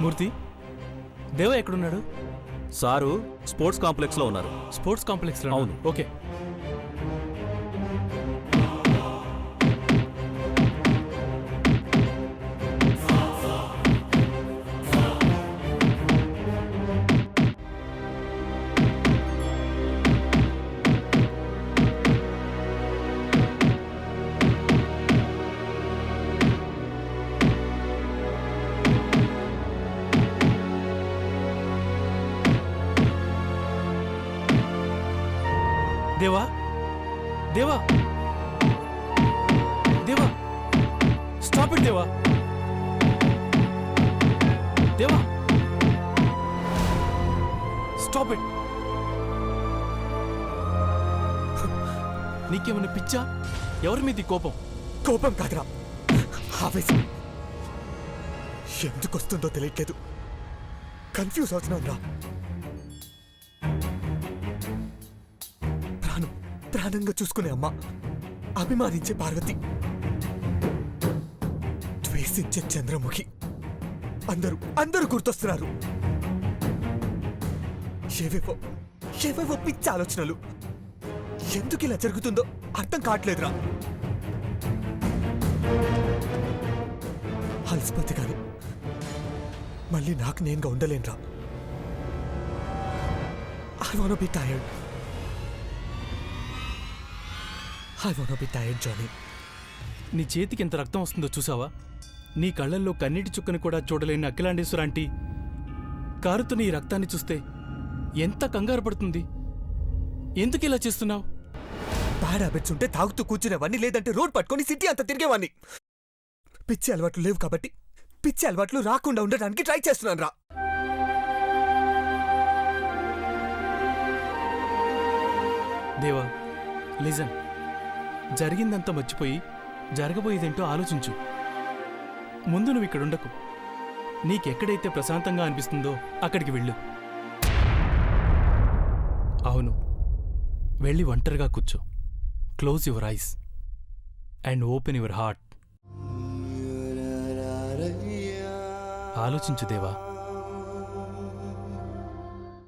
మూర్తి, దేవ ఎక్కడున్నాడు? Sir sports కాంప్లెక్స్లో ఉన్నారు. స్పోర్ట్స్ కాంప్లెక్స్లో? అవును. ఓకే. దేవా, దేవా, దేవా, స్టాప్ ఇట్ దేవా, దేవా, స్టాప్ ఇట్. నీకేమైనా పిచ్చా? ఎవరి మీద కోపం? కోపం కాదురా, ఆవేశం. ఎందుకు వస్తుందో తెలియట్లేదు, కన్ఫ్యూజ్ అవుతున్నాను రా. ప్రాణంగా చూసుకునే అమ్మ, అభిమానించే పార్వతి, ద్వేషించే చంద్రముఖి, అందరూ గుర్తొస్తున్నారు. ఏవేవో పిచ్చి ఆలోచనలు. ఎందుకు ఇలా జరుగుతుందో అర్థం కావట్లేదురా. అలసిపోతే కాదు మళ్ళీ నాకు నేనుగా ఉండలేనురా. I wanna be tired. Johnny. నీ చేతికి ఎంత రక్తం వస్తుందో చూసావా? నీ కళ్ళల్లో కన్నీటి చుక్కని కూడా చూడలేని అఖిలాండేశ్వర ఆంటీ కారుతున్న ఈ రక్తాన్ని చూస్తే ఎంత కంగారు పడుతుంది. ఎందుకు ఇలా చేస్తున్నావు? బ్యాడ్ హ్యాబిట్స్ ఉంటే తాగుతూ కూర్చునేవాడిని, లేదంటే రోడ్ పట్టుకొని సిటీ అంతా తిరిగేవాడిని. పిచ్చి అలవాట్లు లేవు కాబట్టి పిచ్చి అలవాట్లు రాకుండా ఉండడానికి ట్రై చేస్తున్నాను రా. దేవా, లిజన్. జరిగిందంతా మర్చిపోయి జరగబోయేదేంటో ఆలోచించు. ముందు నువ్వు ఇక్కడుండకు. నీకెక్కడైతే ప్రశాంతంగా అనిపిస్తుందో అక్కడికి వెళ్ళు. అవును, వెళ్ళి ఒంటరిగా కూర్చో. Close your eyes and open your heart. ఆలోచించు దేవా.